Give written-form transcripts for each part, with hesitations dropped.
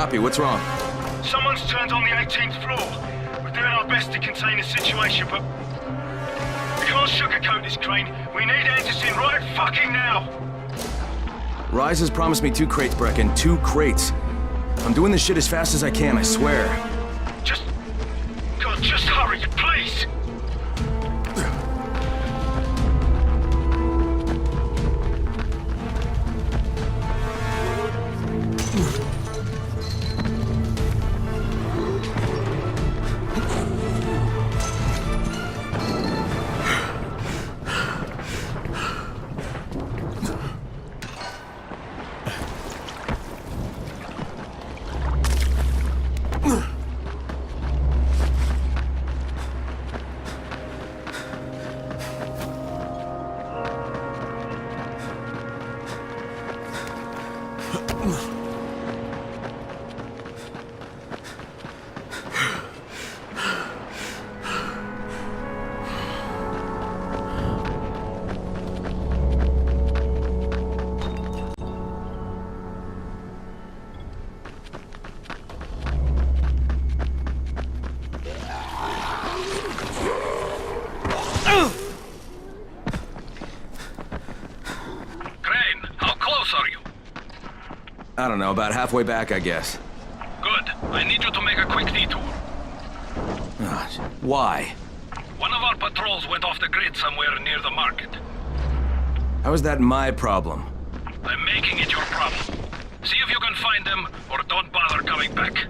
Copy, what's wrong? Someone's turned on the 18th floor. We're doing our best to contain the situation, but... we can't sugarcoat this, Crane. We need Anderson right fucking now! Rise has promised me 2 crates, Brecken. 2 crates. I'm doing this shit as fast as I can, I swear. God, just hurry, please! I don't know, about halfway back, I guess. Good. I need you to make a quick detour. Why? One of our patrols went off the grid somewhere near the market. How is that my problem? I'm making it your problem. See if you can find them, or don't bother coming back.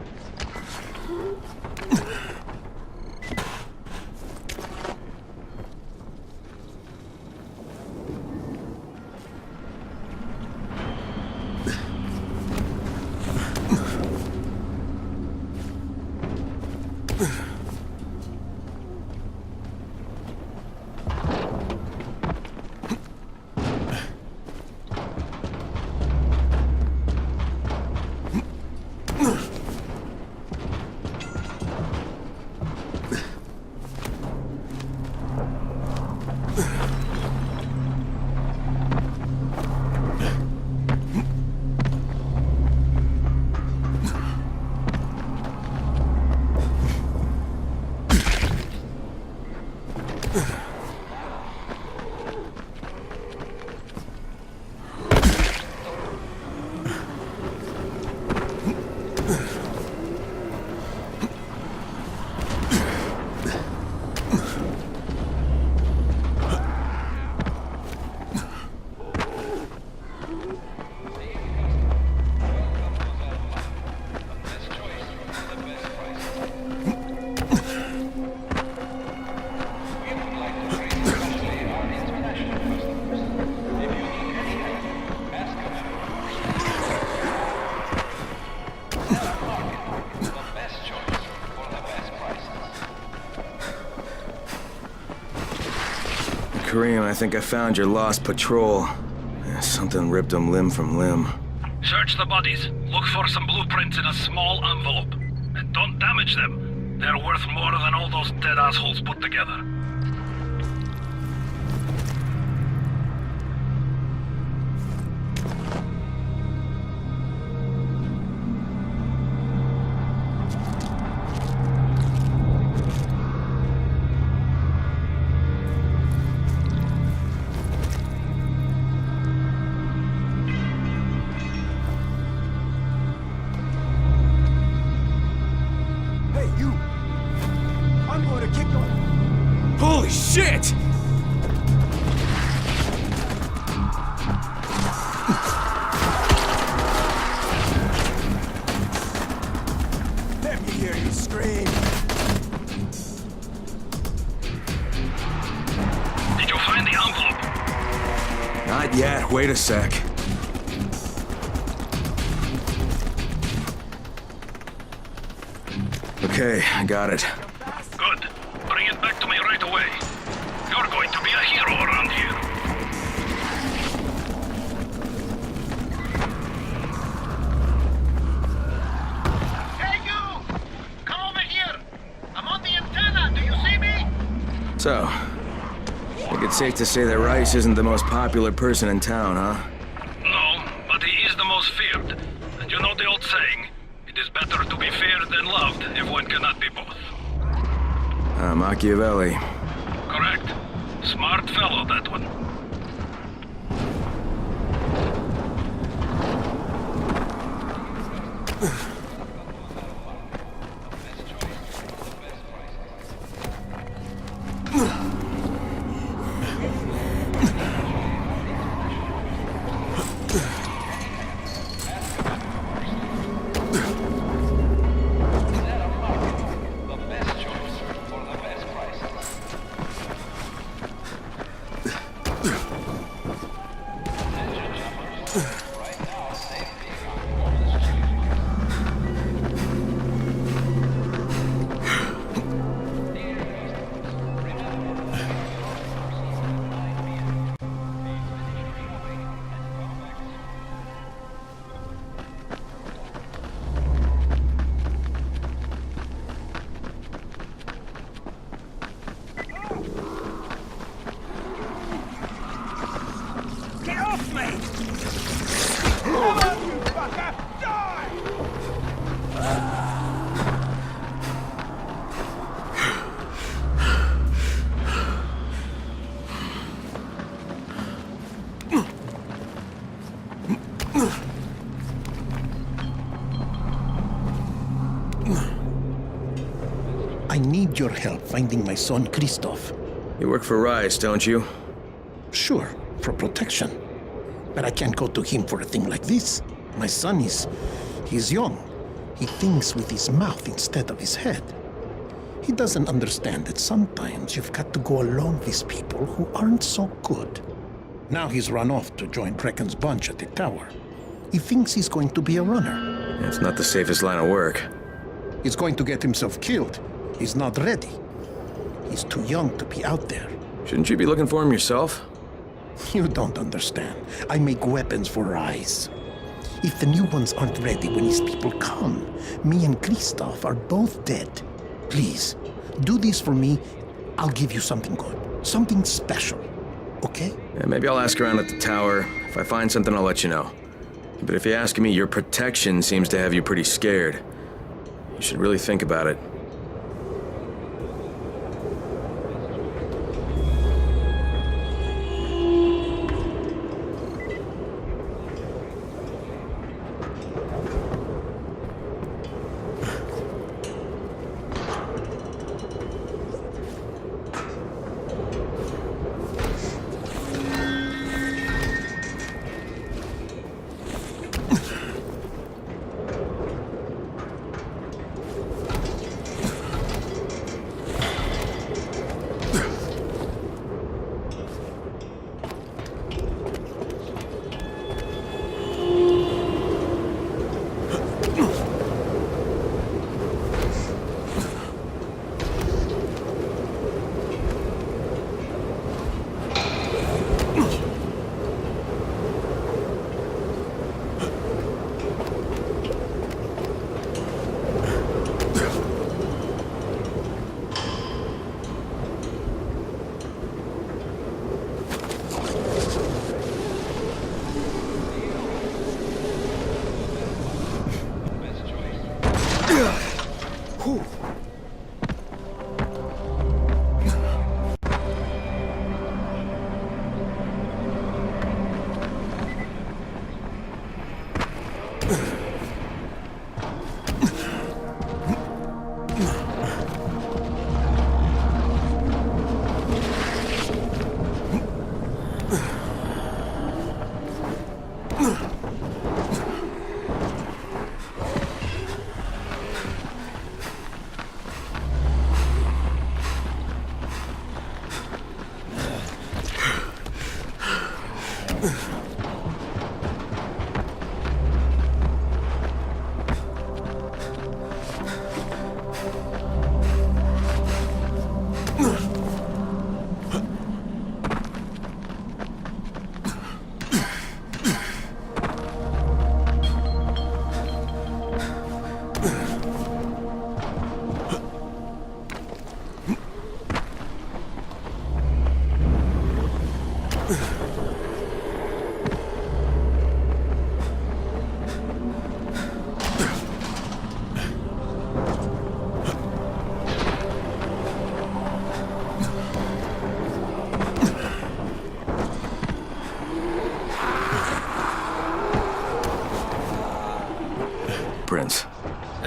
Kareem, I think I found your lost patrol. Something ripped them limb from limb. Search the bodies. Look for some blueprints in a small envelope. And don't damage them. They're worth more than all those dead assholes put together. Holy shit! Let me hear you scream. Did you find the envelope? Not yet. Wait a sec. Okay, I got it. Good. Bring it back to me right away. You're going to be a hero around here. Hey, you! Come over here! I'm on the antenna, do you see me? So, I think it's safe to say that Rice isn't the most popular person in town, huh? No, but he is the most feared. And you know the old saying, it It is better to be feared than loved if one cannot be both. Machiavelli. Correct. Smart fellow, that one. Get off me! Come on, you fucker! Die! I need your help finding my son Christoph. You work for Rise, don't you? Sure, for protection. But I can't go to him for a thing like this. My son he's young. He thinks with his mouth instead of his head. He doesn't understand that sometimes you've got to go along with people who aren't so good. Now he's run off to join Brecken's bunch at the tower. He thinks he's going to be a runner. It's not the safest line of work. He's going to get himself killed. He's not ready. He's too young to be out there. Shouldn't you be looking for him yourself? You don't understand. I make weapons for Rise. If the new ones aren't ready when his people come, me and Christoph are both dead. Please, do this for me. I'll give you something good. Something special. Okay? Yeah, maybe I'll ask around at the tower. If I find something, I'll let you know. But if you ask me, your protection seems to have you pretty scared. You should really think about it.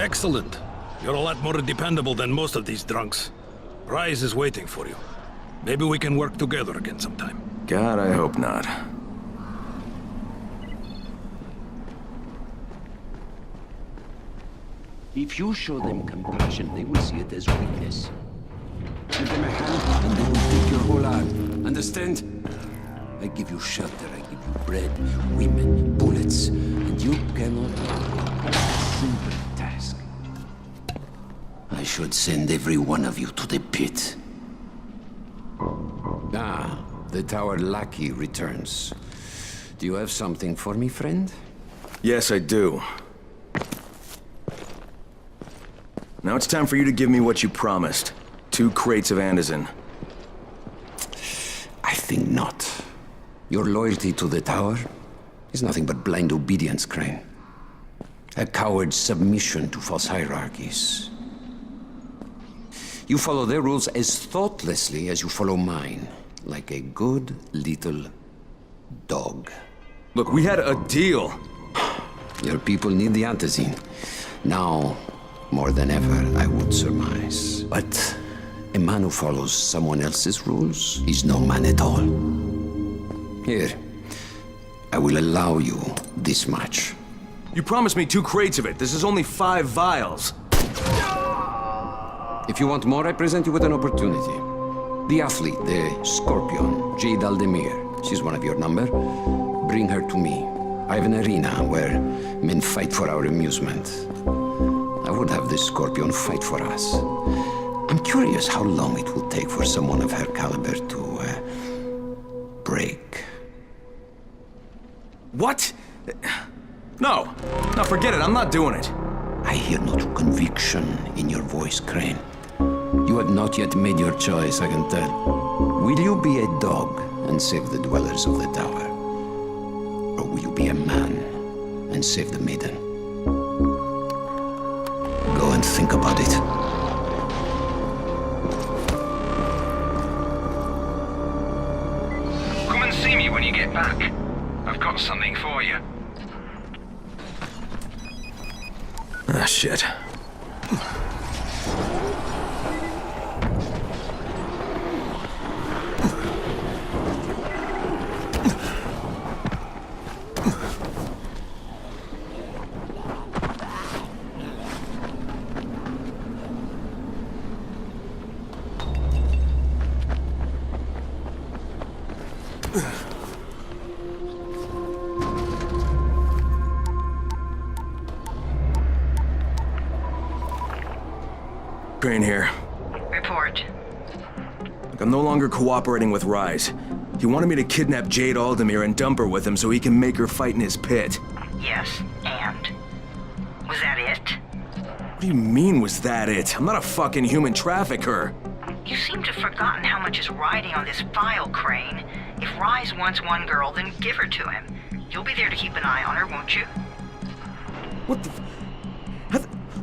Excellent. You're a lot more dependable than most of these drunks. Rise is waiting for you. Maybe we can work together again sometime. God, I hope not. If you show them compassion, they will see it as weakness. Give them a hand, and they will take your whole arm. Understand? I give you shelter, I give you bread, women, bullets, and you cannot do a simple task. I should send every one of you to the pit. Ah, the tower lackey returns. Do you have something for me, friend? Yes, I do. Now it's time for you to give me what you promised. 2 crates of Anderson. I think not. Your loyalty to the tower is nothing but blind obedience, Crane. A coward's submission to false hierarchies. You follow their rules as thoughtlessly as you follow mine, like a good little dog. Look, we had a deal. Your people need the antizin. Now, more than ever, I would surmise. But a man who follows someone else's rules is no man at all. Here, I will allow you this much. You promised me 2 crates of it. This is only 5 vials. If you want more, I present you with an opportunity. The athlete, the Scorpion, Jade Aldemir. She's one of your number. Bring her to me. I have an arena where men fight for our amusement. I would have this Scorpion fight for us. I'm curious how long it will take for someone of her caliber to break. What? No. No, forget it. I'm not doing it. I hear no true conviction in your voice, Crane. You have not yet made your choice, I can tell. Will you be a dog and save the dwellers of the tower? Or will you be a man and save the maiden? Go and think about it. Come and see me when you get back. I've got something for you. Ah, shit. Crane here. Report. Look, I'm no longer cooperating with Rise. He wanted me to kidnap Jade Aldemir and dump her with him so he can make her fight in his pit. Yes, and? Was that it? What do you mean, was that it? I'm not a fucking human trafficker. You seem to have forgotten how much is riding on this file, Crane. If Rise wants one girl, then give her to him. You'll be there to keep an eye on her, won't you?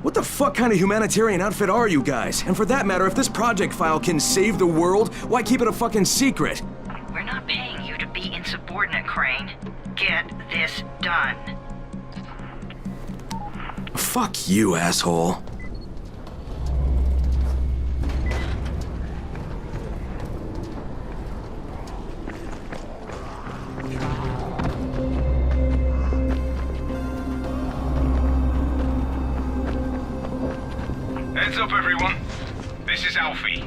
What the fuck kind of humanitarian outfit are you guys? And for that matter, if this project file can save the world, why keep it a fucking secret? We're not paying you to be insubordinate, Crane. Get this done. Fuck you, asshole. Heads up, everyone. This is Alfie.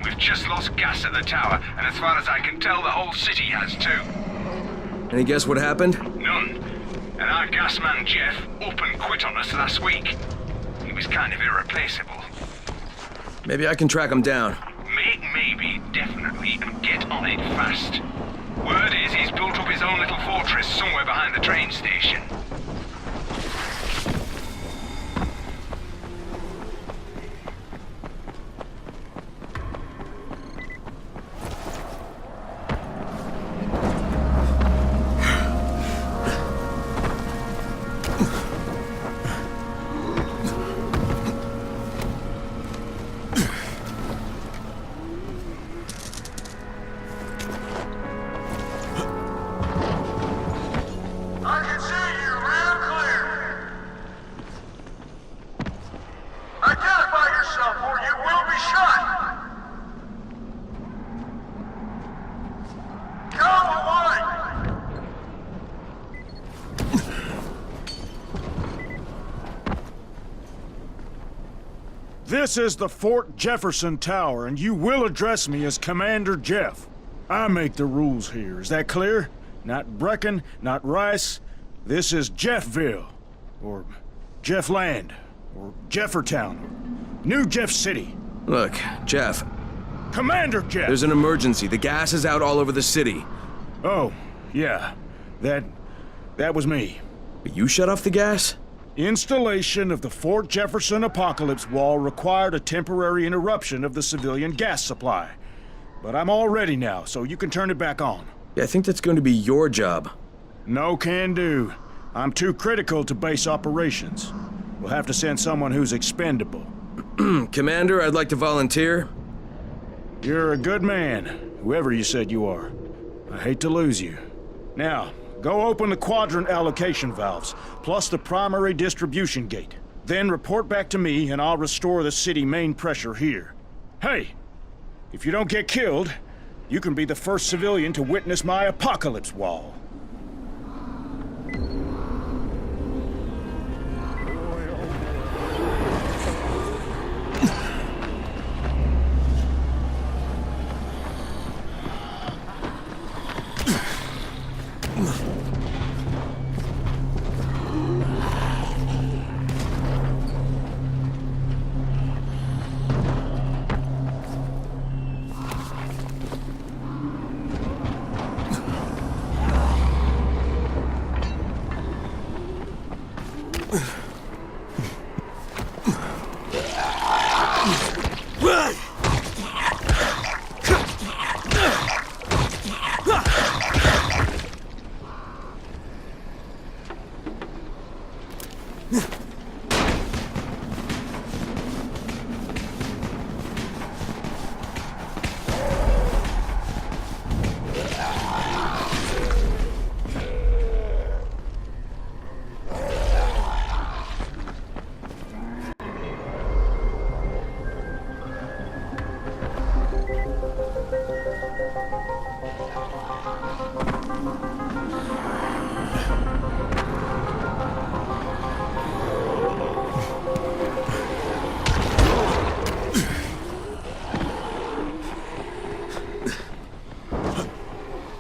We've just lost gas at the tower, and as far as I can tell, the whole city has too. Any guess what happened? None. And our gas man, Jeff, up and quit on us last week. He was kind of irreplaceable. Maybe I can track him down. Maybe, definitely, and get on it fast. Word is he's built up his own little fortress somewhere behind the train station. I can see you! This is the Fort Jefferson Tower, and you will address me as Commander Jeff. I make the rules here, is that clear? Not Brecken, not Rice. This is Jeffville, or Jeffland, or Jeffertown, or New Jeff City. Look, Jeff, Commander Jeff! there's an emergency. The gas is out all over the city. Oh, yeah. That was me. But you shut off the gas? Installation of the Fort Jefferson Apocalypse Wall required a temporary interruption of the civilian gas supply. But I'm all ready now, so you can turn it back on. Yeah, I think that's going to be your job. No can do. I'm too critical to base operations. We'll have to send someone who's expendable. Commander, I'd like to volunteer. You're a good man, whoever you said you are. I hate to lose you. Now, go open the quadrant allocation valves, plus the primary distribution gate. Then report back to me and I'll restore the city main pressure here. Hey, if you don't get killed, you can be the first civilian to witness my apocalypse wall.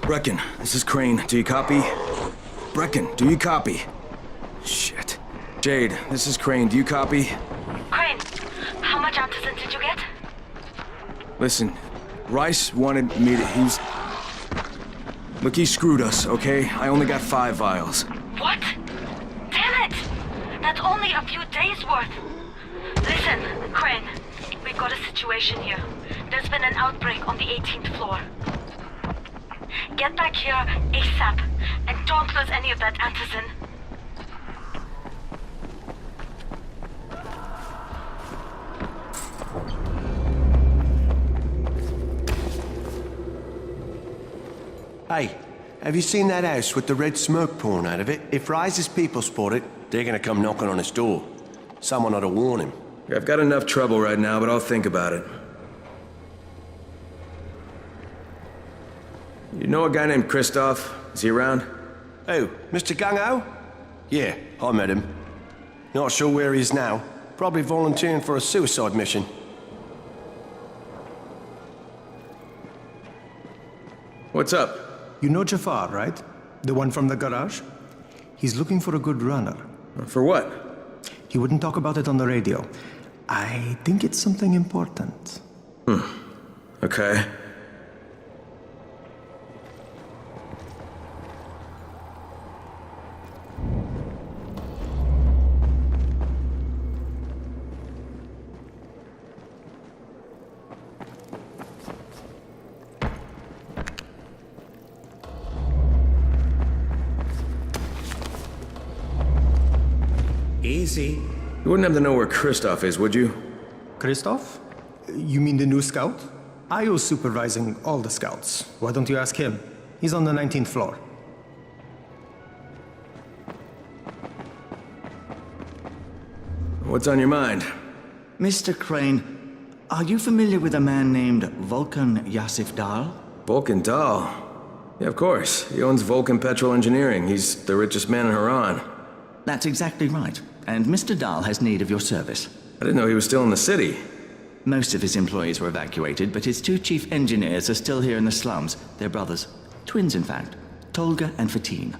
Brecken, this is Crane. Do you copy? Brecken, do you copy? Shit. Jade, this is Crane. Do you copy? Crane, how much antizin did you get? Listen, Rice wanted me to... Look, he screwed us, okay? I only got 5 vials. What? Damn it! That's only a few days' worth. Listen, Crane, we've got a situation here. There's been an outbreak on the 18th floor. Get back here ASAP, and don't lose any of that antizin. Hey, have you seen that house with the red smoke pouring out of it? If Rise's people spot it, they're gonna come knocking on his door. Someone ought to warn him. I've got enough trouble right now, but I'll think about it. You know a guy named Christoph? Is he around? Oh, Mr. Gung-Ho? Yeah, I met him. Not sure where he is now. Probably volunteering for a suicide mission. What's up? You know Jafar, right? The one from the garage? He's looking for a good runner. For what? He wouldn't talk about it on the radio. I think it's something important. Okay. Easy. You wouldn't have to know where Christoph is, would you? Christoph? You mean the new scout? Io's supervising all the scouts. Why don't you ask him? He's on the 19th floor. What's on your mind? Mr. Crane, are you familiar with a man named Vulcan Yasif Dahl? Vulcan Dahl? Yeah, of course. He owns Vulcan Petrol Engineering. He's the richest man in Haran. That's exactly right. And Mr. Dahl has need of your service. I didn't know he was still in the city. Most of his employees were evacuated, but his two chief engineers are still here in the slums. They're brothers. Twins, in fact. Tolga and Fatin.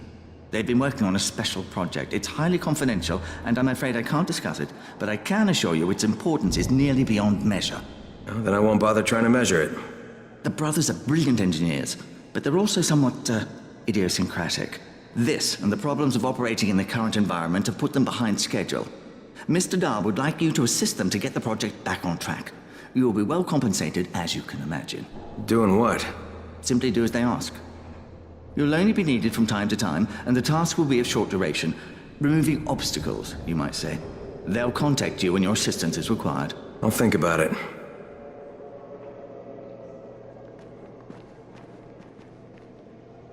They've been working on a special project. It's highly confidential, and I'm afraid I can't discuss it, but I can assure you its importance is nearly beyond measure. Oh, then I won't bother trying to measure it. The brothers are brilliant engineers, but they're also somewhat idiosyncratic. This and the problems of operating in the current environment have put them behind schedule. Mr. Dahl would like you to assist them to get the project back on track. You will be well compensated, as you can imagine. Doing what? Simply do as they ask. You'll only be needed from time to time, and the task will be of short duration. Removing obstacles, you might say. They'll contact you when your assistance is required. I'll think about it.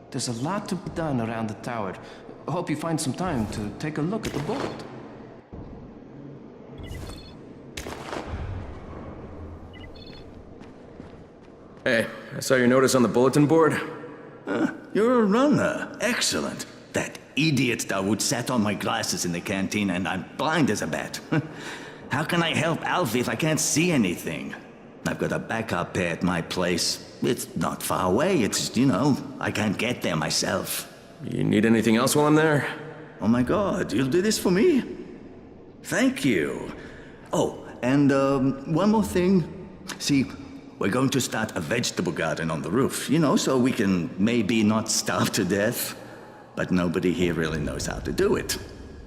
There's a lot to be done around the tower. Hope you find some time to take a look at the boat. Hey, I saw your notice on the bulletin board. You're a runner. Excellent. That idiot Dawood sat on my glasses in the canteen, and I'm blind as a bat. How can I help Alfie if I can't see anything? I've got a backup pair at my place. It's not far away. It's, I can't get there myself. You need anything else while I'm there? Oh my God, you'll do this for me? Thank you. Oh, and one more thing. See, we're going to start a vegetable garden on the roof, so we can maybe not starve to death. But nobody here really knows how to do it.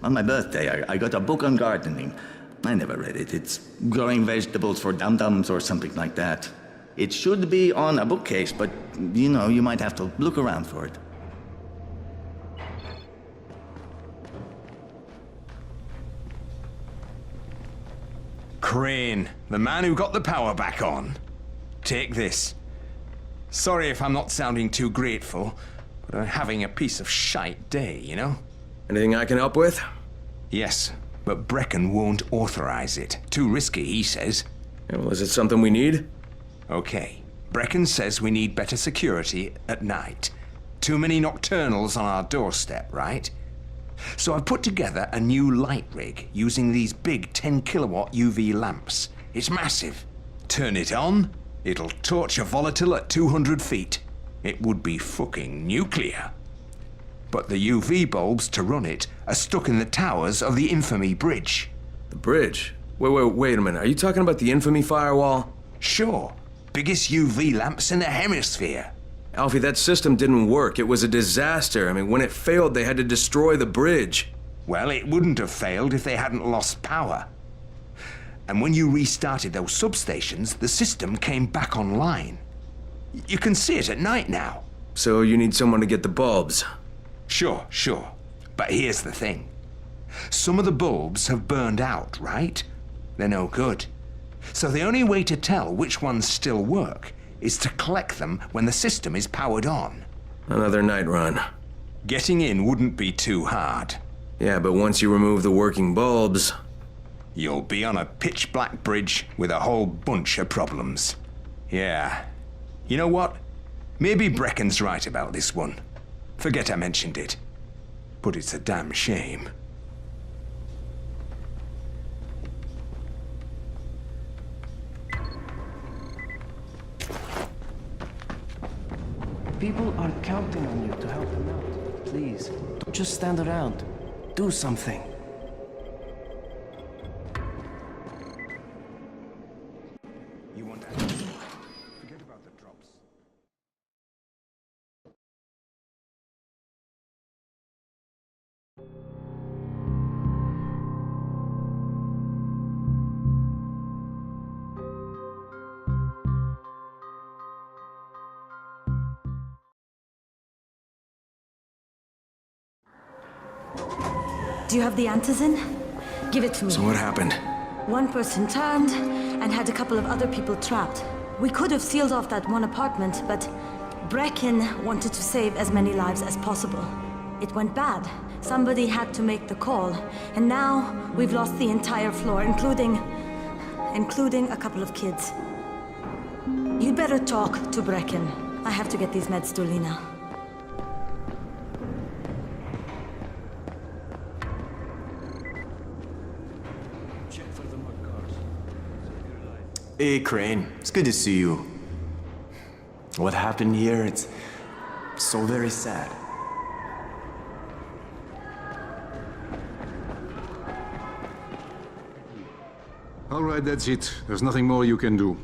On my birthday, I got a book on gardening. I never read it. It's growing vegetables for dum-dums or something like that. It should be on a bookcase, but, you might have to look around for it. Crane, the man who got the power back on. Take this. Sorry if I'm not sounding too grateful, but I'm having a piece of shite day, Anything I can help with? Yes, but Brecken won't authorize it. Too risky, he says. Yeah, well, is it something we need? Okay. Brecken says we need better security at night. Too many nocturnals on our doorstep, right? So I've put together a new light rig using these big 10-kilowatt UV lamps. It's massive. Turn it on, it'll torch a volatile at 200 feet. It would be fucking nuclear. But the UV bulbs to run it are stuck in the towers of the Infamy Bridge. The bridge? Wait a minute. Are you talking about the Infamy firewall? Sure. Biggest UV lamps in the hemisphere. Alfie, that system didn't work. It was a disaster. When it failed, they had to destroy the bridge. Well, it wouldn't have failed if they hadn't lost power. And when you restarted those substations, the system came back online. You can see it at night now. So you need someone to get the bulbs? Sure. But here's the thing. Some of the bulbs have burned out, right? They're no good. So the only way to tell which ones still work is to collect them when the system is powered on. Another night run. Getting in wouldn't be too hard. Yeah, but once you remove the working bulbs... You'll be on a pitch-black bridge with a whole bunch of problems. Yeah. You know what? Maybe Brecken's right about this one. Forget I mentioned it. But it's a damn shame. People are counting on you to help them out. Please, don't just stand around. Do something. You want to... Forget about the drops. Do you have the antizin? Give it to me. So what happened? One person turned and had a couple of other people trapped. We could have sealed off that one apartment, but Brecken wanted to save as many lives as possible. It went bad. Somebody had to make the call, and now we've lost the entire floor, including a couple of kids. You'd better talk to Brecken. I have to get these meds to Lena. Check for the mud cars. Hey, Crane. It's good to see you. What happened here, it's so very sad. All right, that's it. There's nothing more you can do.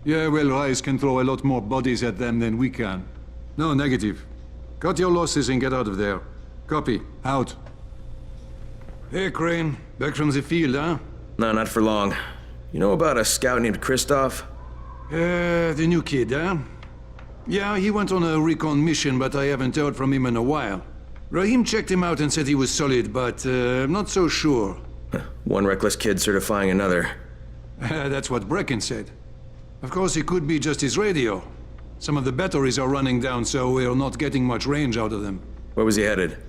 Yeah, well, Rise can throw a lot more bodies at them than we can. No, negative. Cut your losses and get out of there. Copy. Out. Hey, Crane. Back from the field, huh? No, not for long. You know about a scout named Kristoff? The new kid, huh? Yeah, he went on a recon mission, but I haven't heard from him in a while. Rahim checked him out and said he was solid, but I'm not so sure. One reckless kid certifying another. That's what Brecken said. Of course, it could be just his radio. Some of the batteries are running down, so we're not getting much range out of them. Where was he headed?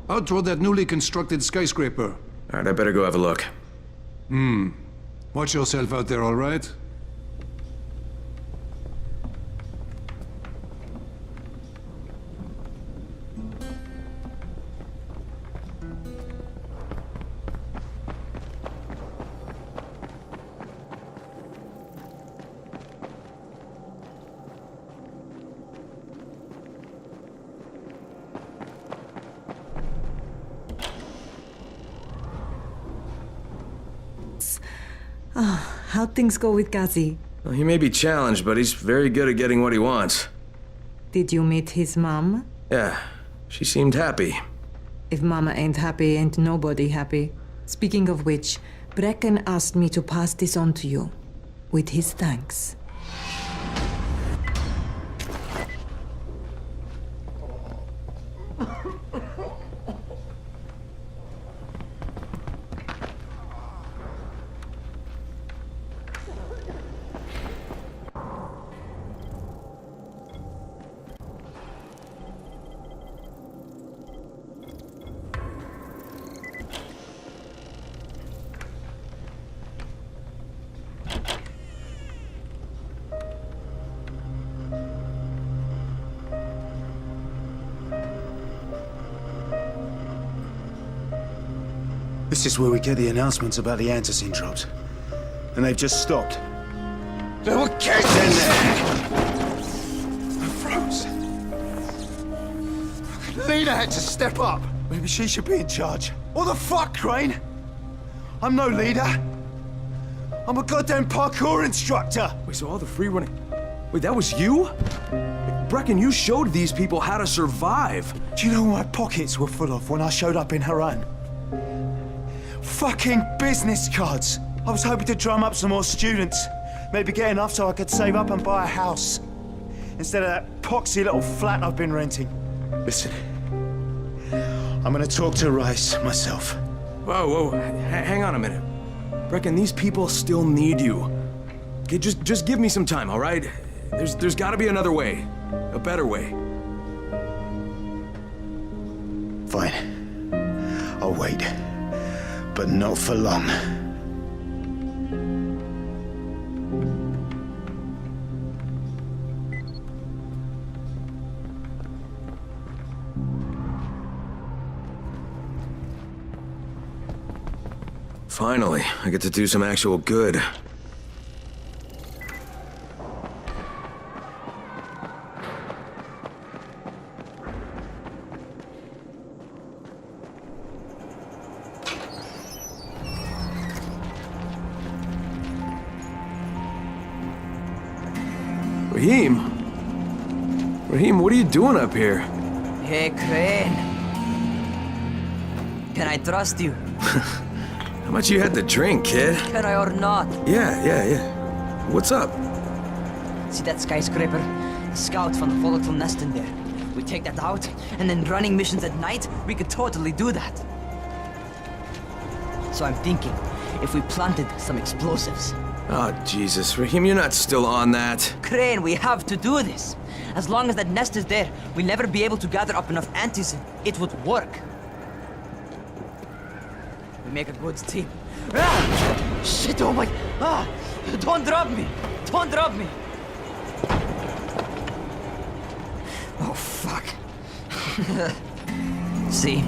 Out toward that newly constructed skyscraper. All right, I better go have a look. Watch yourself out there, all right? How'd things go with Gazi? Well, he may be challenged, but he's very good at getting what he wants. Did you meet his mom? Yeah, she seemed happy. If Mama ain't happy, ain't nobody happy. Speaking of which, Brecken asked me to pass this on to you, with his thanks. This is where we get the announcements about the antizin drops. And they've just stopped. There were kids in there! I froze. Lena had to step up. Maybe she should be in charge. What the fuck, Crane? I'm no leader. I'm a goddamn parkour instructor. Wait, so all the free running... Wait, that was you? Brecken, you showed these people how to survive. Do you know what my pockets were full of when I showed up in Haran? Fucking business cards. I was hoping to drum up some more students. Maybe get enough so I could save up and buy a house. Instead of that poxy little flat I've been renting. Listen, I'm gonna talk to Rice myself. Whoa, hang on a minute. Brecken, these people still need you. Okay, just give me some time, all right? There's gotta be another way. A better way. Fine. I'll wait. But not for long. Finally, I get to do some actual good. Rahim, what are you doing up here? Hey, Crane. Can I trust you? How much you had to drink, kid? Can I or not? Yeah. What's up? See that skyscraper? The scout found a volatile nest in there. We take that out, and then running missions at night, we could totally do that. So I'm thinking, if we planted some explosives. Oh, Jesus. Rahim, you're not still on that. Crane, we have to do this. As long as that nest is there, we'll never be able to gather up enough antizin. It would work. We make a good team. Ah! Shit, oh my... Ah! Don't drop me! Don't drop me! Oh, fuck. See?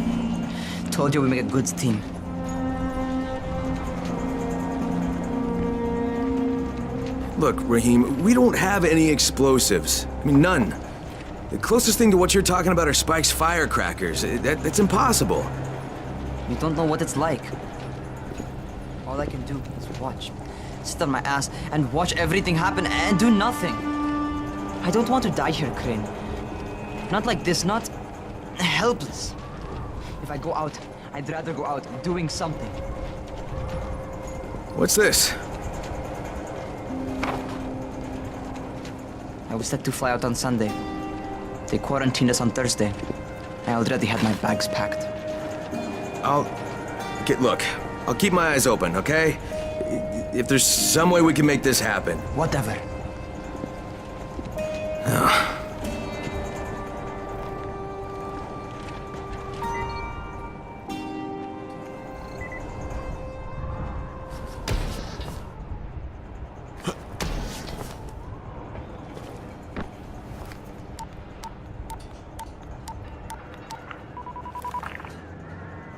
Told you we make a good team. Look, Raheem, we don't have any explosives. I mean, none. The closest thing to what you're talking about are Spike's firecrackers. That's impossible. You don't know what it's like. All I can do is watch. Sit on my ass and watch everything happen and do nothing. I don't want to die here, Crane. Not like this, not helpless. If I go out, I'd rather go out doing something. What's this? I was set to fly out on Sunday. They quarantined us on Thursday. I already had my bags packed. Look, I'll keep my eyes open, okay? If there's some way we can make this happen. Whatever.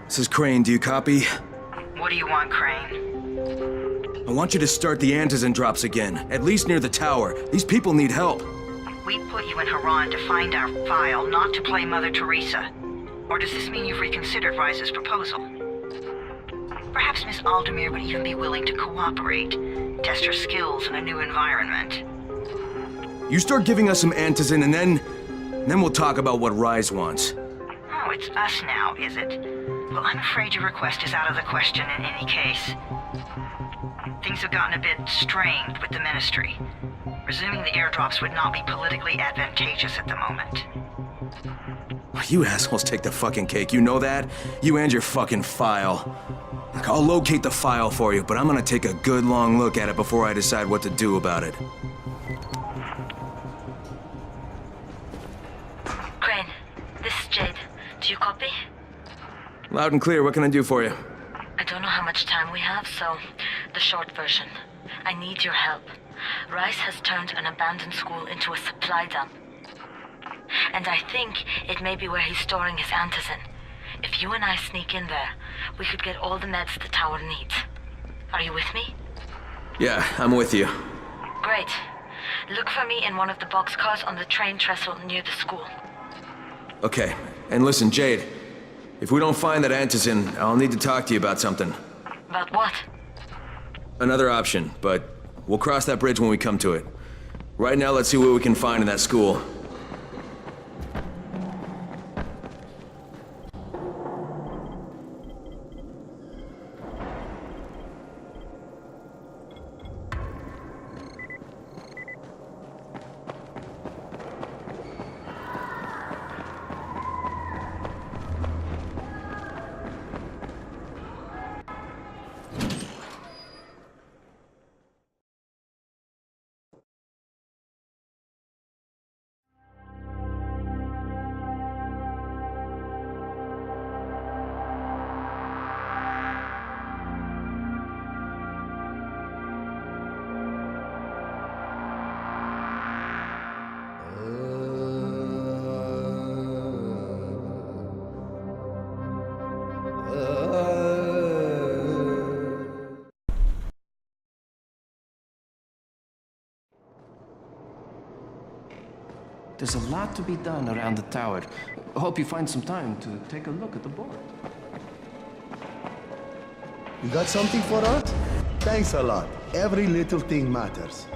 This is Crane, do you copy? What do you want, Crane? I want you to start the Antizin drops again, at least near the tower. These people need help. We put you in Haran to find our file, not to play Mother Teresa. Or does this mean you've reconsidered Rise's proposal? Perhaps Miss Aldemir would even be willing to cooperate, test her skills in a new environment. You start giving us some Antizin and then we'll talk about what Rise wants. Oh, it's us now, is it? Well, I'm afraid your request is out of the question in any case. Things have gotten a bit strained with the Ministry. Resuming the airdrops would not be politically advantageous at the moment. You assholes take the fucking cake, you know that? You and your fucking file. Look, I'll locate the file for you, but I'm gonna take a good long look at it before I decide what to do about it. Crane, this is Jade. Do you copy? Loud and clear, what can I do for you? I don't know how much time we have, so the short version. I need your help. Rise has turned an abandoned school into a supply dump. And I think it may be where he's storing his Antizin. If you and I sneak in there, we could get all the meds the tower needs. Are you with me? Yeah, I'm with you. Great. Look for me in one of the boxcars on the train trestle near the school. Okay, and listen, Jade. If we don't find that Antizin, I'll need to talk to you about something. About what? Another option, but we'll cross that bridge when we come to it. Right now, let's see what we can find in that school. There's a lot to be done around the tower. I hope you find some time to take a look at the board. You got something for us? Thanks a lot. Every little thing matters.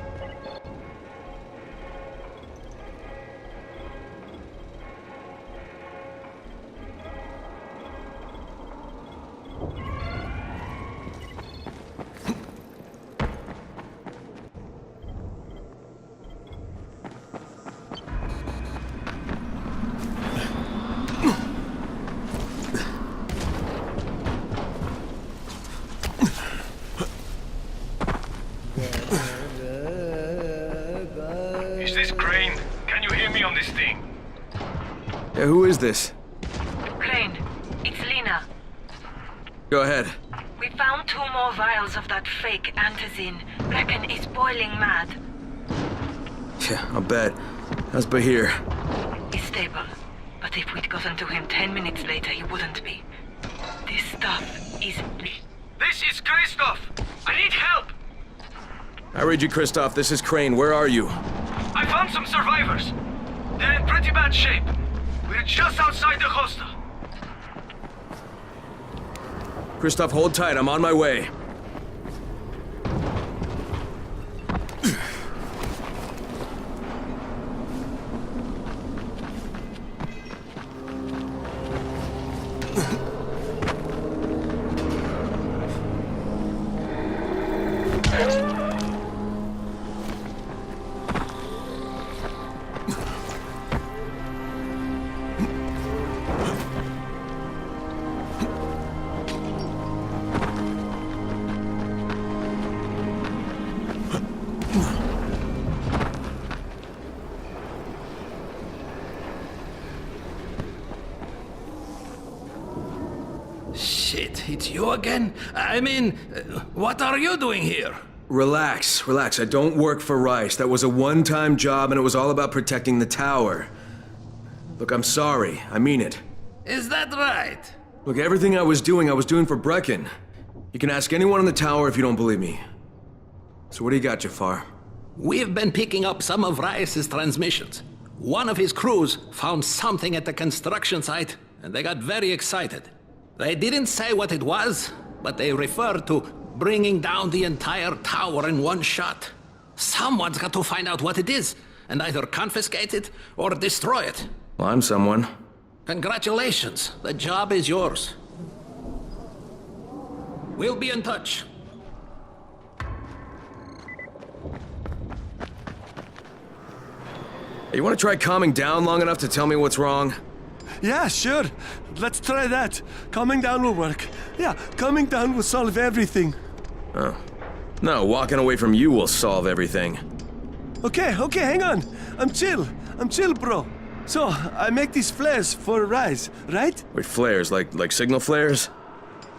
Is this Crane? Can you hear me on this thing? Yeah, who is this? Crane, it's Lena. Go ahead. We found 2 more vials of that fake Antizin. Brecken is boiling mad. Yeah, I'll bet. How's Bahir? He's stable. But if we'd gotten to him 10 minutes later, he wouldn't be. This stuff is... This is Christoph. I need help. I read you, Kristoff. This is Crane. Where are you? I found some survivors. They're in pretty bad shape. We're just outside the hostel. Kristoff, hold tight. I'm on my way. Shit, it's you again? I mean, what are you doing here? Relax, relax. I don't work for Rice. That was a one-time job and it was all about protecting the tower. Look, I'm sorry. I mean it. Is that right? Look, everything I was doing for Brecken. You can ask anyone in the tower if you don't believe me. So what do you got, Jafar? We've been picking up some of Rice's transmissions. One of his crews found something at the construction site, and they got very excited. They didn't say what it was, but they referred to bringing down the entire tower in one shot. Someone's got to find out what it is, and either confiscate it or destroy it. Well, I'm someone. Congratulations, the job is yours. We'll be in touch. Hey, you want to try calming down long enough to tell me what's wrong? Yeah, sure. Let's try that. Calming down will work. Yeah, calming down will solve everything. Oh. No, walking away from you will solve everything. Okay, hang on. I'm chill, bro. So, I make these flares for Rise, right? Wait, flares? Like signal flares?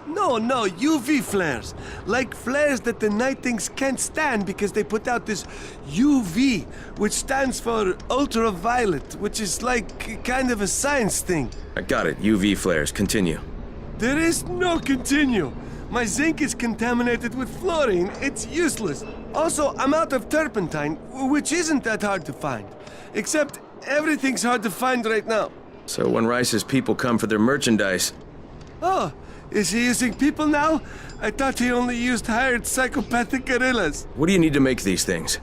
No, UV flares. Like flares that the Night Things can't stand because they put out this UV, which stands for ultraviolet, which is like kind of a science thing. I got it. UV flares. Continue. There is no continue. My zinc is contaminated with fluorine. It's useless. Also, I'm out of turpentine, which isn't that hard to find. Except everything's hard to find right now. So when Rice's people come for their merchandise... Oh, is he using people now? I thought he only used hired psychopathic gorillas. What do you need to make these things?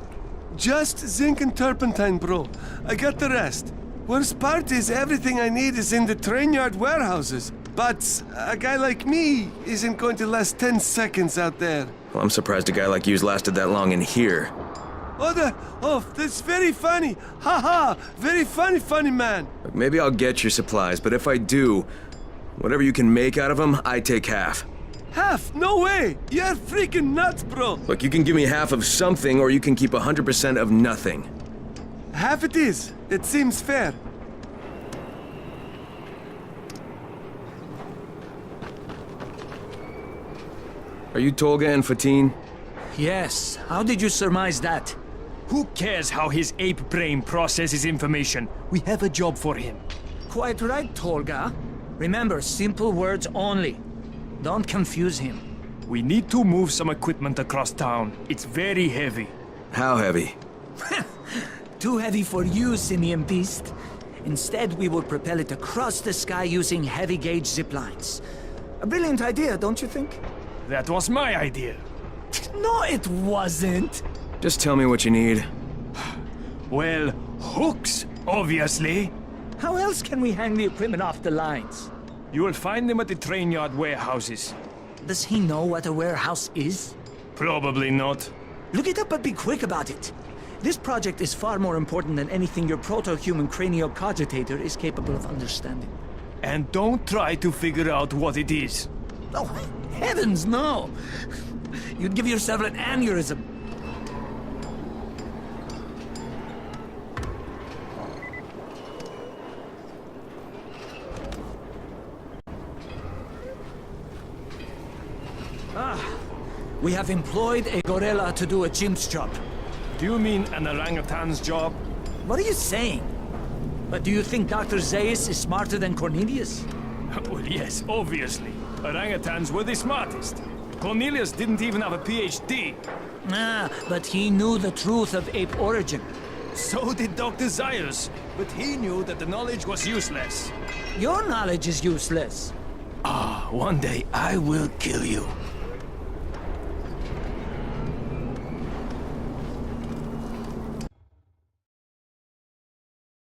Just zinc and turpentine, bro. I got the rest. Worst part is everything I need is in the train yard warehouses. But a guy like me isn't going to last 10 seconds out there. Well, I'm surprised a guy like you's lasted that long in here. Oh, that's very funny. Ha! Very funny man. Look, maybe I'll get your supplies, but if I do, whatever you can make out of them, I take half. Half? No way! You're freaking nuts, bro! Look, you can give me half of something, or you can keep 100% of nothing. Half it is. It seems fair. Are you Tolga and Fatin? Yes. How did you surmise that? Who cares how his ape brain processes information? We have a job for him. Quite right, Tolga. Remember, simple words only. Don't confuse him. We need to move some equipment across town. It's very heavy. How heavy? Too heavy for you, Simian Beast. Instead, we will propel it across the sky using heavy-gauge zip lines. A brilliant idea, don't you think? That was my idea. No, it wasn't. Just tell me what you need. Well, hooks, obviously. How else can we hang the equipment off the lines? You will find them at the train yard warehouses. Does he know what a warehouse is? Probably not. Look it up, but be quick about it. This project is far more important than anything your proto-human craniocogitator is capable of understanding. And don't try to figure out what it is. Oh, heavens, no! You'd give yourself an aneurysm. We have employed a gorilla to do a chimp's job. Do you mean an orangutan's job? What are you saying? But do you think Dr. Zaius is smarter than Cornelius? Well, yes, obviously. Orangutans were the smartest. Cornelius didn't even have a PhD. Ah, but he knew the truth of ape origin. So did Dr. Zayas, but he knew that the knowledge was useless. Your knowledge is useless. Ah, one day I will kill you.